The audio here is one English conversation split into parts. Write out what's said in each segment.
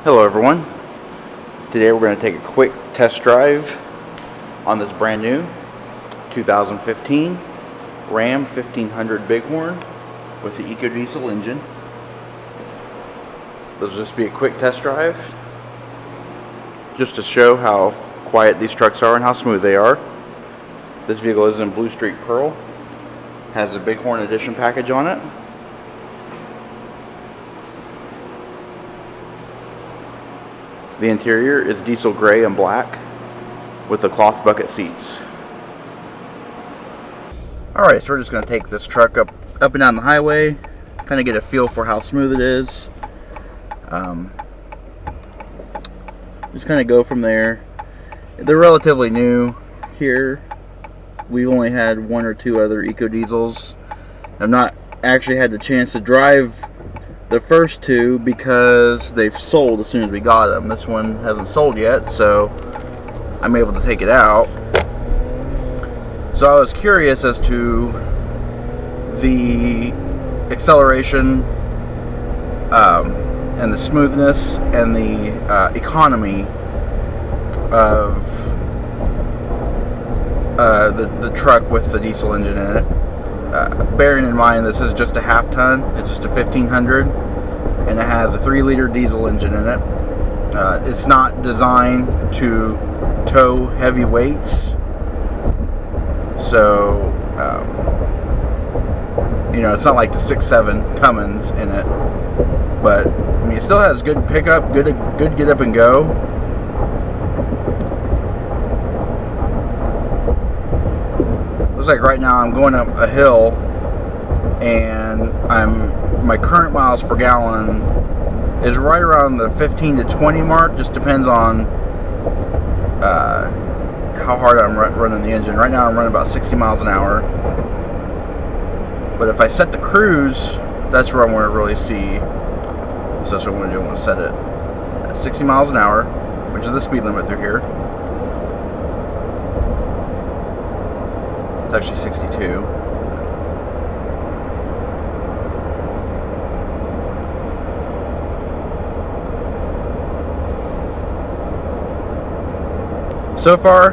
Hello everyone. Today we're going to take a quick test drive on this brand new 2015 Ram 1500 Bighorn with the EcoDiesel engine. This will just be a quick test drive just to show how quiet these trucks are and how smooth they are. This vehicle is in Blue Streak Pearl, has a Bighorn Edition package on it. The interior is diesel gray and black with the cloth bucket seats. Alright, so we're just going to take this truck up and down the highway, kind of get a feel for how smooth it is. Just kind of go from there. They're relatively new here. We've only had one or two other EcoDiesels. I've not actually had the chance to drive the first two because they've sold as soon as we got them. This one hasn't sold yet, so I'm able to take it out. So I was curious as to the acceleration and the smoothness and the economy of the truck with the diesel engine in it. Bearing in mind this is just a half ton, it's just a 1500, and it has a 3-liter diesel engine in it. It's not designed to tow heavy weights, so it's not like the 6.7 Cummins in it, but I mean it still has good pickup, good get up and go. Looks like right now I'm going up a hill and my current miles per gallon is right around the 15 to 20 mark. Just depends on how hard I'm running the engine. Right now I'm running about 60 miles an hour, but if I set the cruise, that's where I'm going to really see. So that's what I'm going to do. I'm going to set it at 60 miles an hour, which is the speed limit through here. It's actually 62. So far,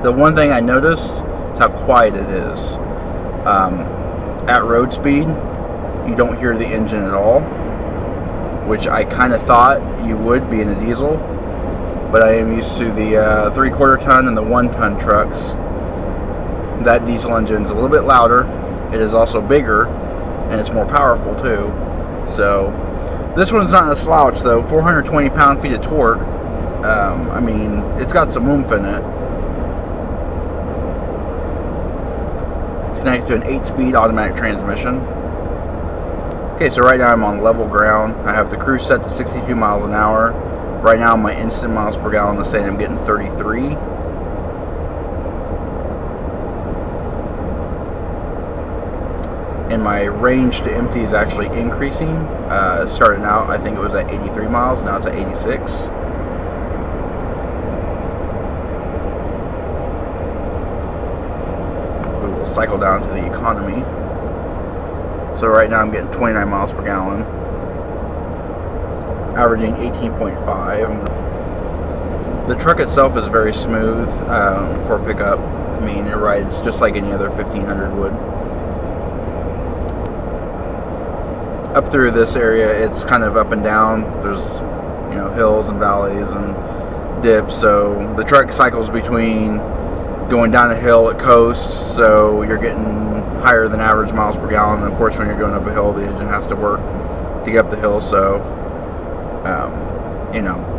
the one thing I noticed is how quiet it is. At road speed, you don't hear the engine at all, which I kind of thought you would be in a diesel, but I am used to the 3/4 ton and the 1 ton trucks. That diesel engine is a little bit louder. It is also bigger, and it's more powerful too. So this one's not a slouch though. 420 pound-feet of torque. I mean, it's got some oomph in it. It's connected to an 8-speed automatic transmission. Okay, so right now I'm on level ground. I have the cruise set to 62 miles an hour. Right now my instant miles per gallon is saying I'm getting 33. And my range to empty is actually increasing. Starting out, I think it was at 83 miles. Now it's at 86. We will cycle down to the economy. So right now I'm getting 29 miles per gallon, averaging 18.5. The truck itself is very smooth for pickup. I mean, it rides just like any other 1500 would. Up through this area, it's kind of up and down. There's, hills and valleys and dips. So the truck cycles between going down a hill at coast, so you're getting higher than average miles per gallon. And of course, when you're going up a hill, the engine has to work to get up the hill. So,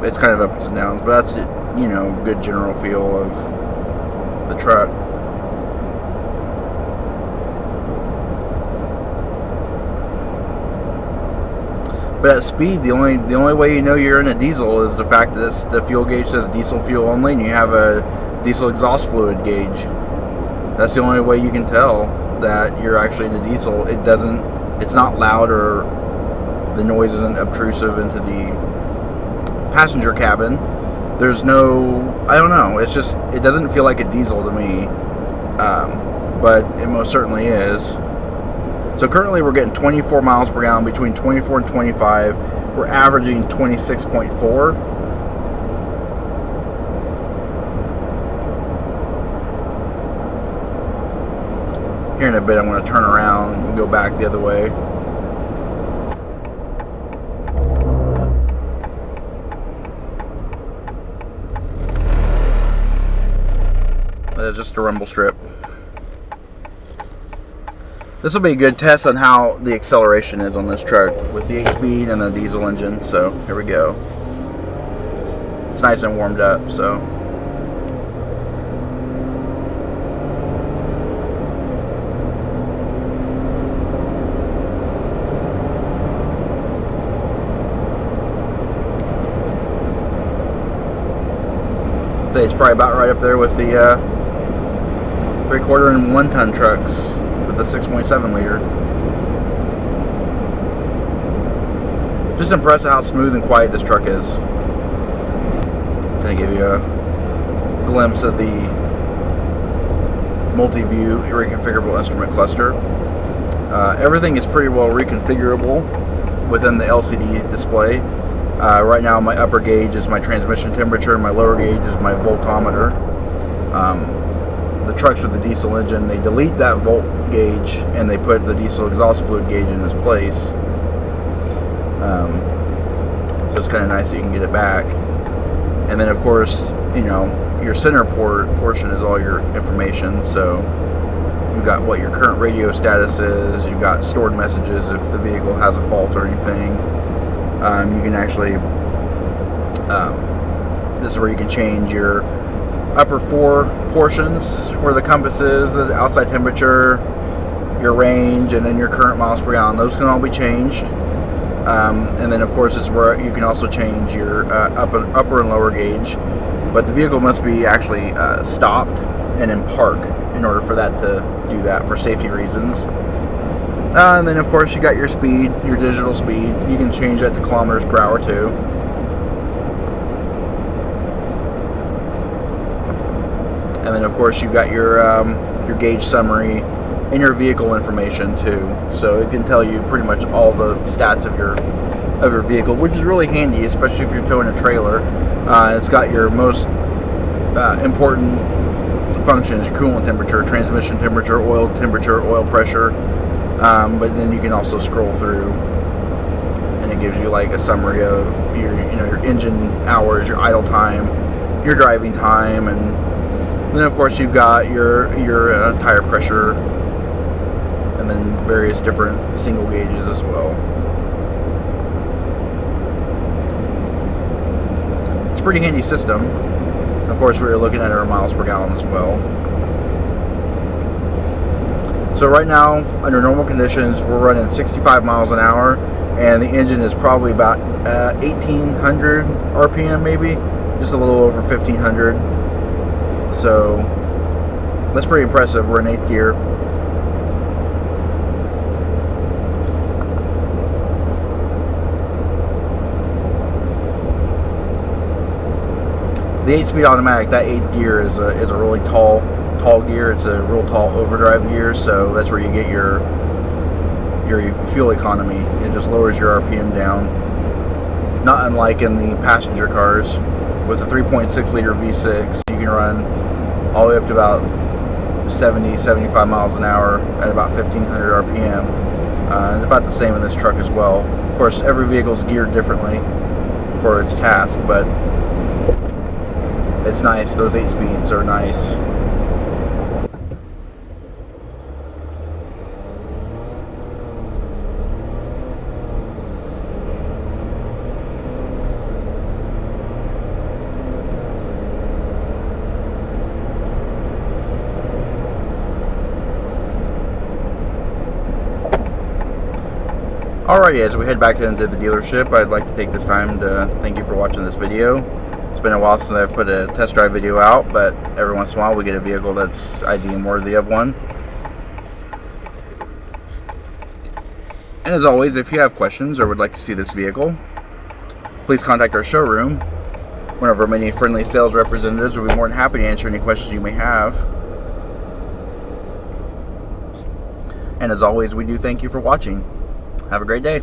it's kind of ups and downs. But that's, good general feel of the truck. But at speed, the only way you know you're in a diesel is the fact that the fuel gauge says diesel fuel only, and you have a diesel exhaust fluid gauge. That's the only way you can tell that you're actually in a diesel. It's not loud, or the noise isn't obtrusive into the passenger cabin. There's no, I don't know, it doesn't feel like a diesel to me, but it most certainly is. So currently we're getting 24 miles per gallon, between 24 and 25. We're averaging 26.4. Here in a bit I'm going to turn around and go back the other way. That's just a rumble strip. This will be a good test on how the acceleration is on this truck with the 8-speed and the diesel engine. So here we go. It's nice and warmed up, so. I'd say it's probably about right up there with the 3/4 and 1 ton trucks with the 6.7 liter. Just impressed at how smooth and quiet this truck is. Gonna give you a glimpse of the multi-view reconfigurable instrument cluster. Everything is pretty well reconfigurable within the LCD display. Right now my upper gauge is my transmission temperature, my lower gauge is my voltometer. The trucks with the diesel engine, they delete that volt gauge and they put the diesel exhaust fluid gauge in its place. So it's kind of nice that you can get it back. And then of course, you know, your center portion is all your information. So you've got what your current radio status is, you've got stored messages if the vehicle has a fault or anything. You can actually, this is where you can change your upper 4 portions, where the compass is, the outside temperature, your range, and then your current miles per gallon. Those can all be changed. And then of course it's where you can also change your upper and lower gauge. But the vehicle must be actually stopped and in park in order for that to do that, for safety reasons. And then of course you got your speed, your digital speed. You can change that to kilometers per hour too. And then of course you got your gauge summary and your vehicle information too. So it can tell you pretty much all the stats of your vehicle, which is really handy, especially if you're towing a trailer. It's got your most important functions: your coolant temperature, transmission temperature, oil pressure. But then you can also scroll through, and it gives you like a summary of your engine hours, your idle time, your driving time, and then of course you've got your tire pressure, and then various different single gauges as well. It's a pretty handy system. Of course, we were looking at our miles per gallon as well. So right now, under normal conditions, we're running 65 miles an hour, and the engine is probably about 1,800 RPM, maybe, just a little over 1,500. So that's pretty impressive. We're in 8th gear. The 8-speed automatic, that 8th gear is a really tall gear. It's a real tall overdrive gear, so that's where you get your fuel economy. It just lowers your RPM down, not unlike in the passenger cars. With a 3.6 liter V6, you can run all the way up to about 70-75 miles an hour at about 1,500 RPM. And about the same in this truck as well. Of course, every vehicle is geared differently for its task, but it's nice. Those 8 speeds are nice. Alrighty, as we head back into the dealership, I'd like to take this time to thank you for watching this video. It's been a while since I've put a test drive video out, but every once in a while we get a vehicle that's I deem worthy of one. And as always, if you have questions or would like to see this vehicle, please contact our showroom. One of our many friendly sales representatives will be more than happy to answer any questions you may have. And as always, we do thank you for watching. Have a great day.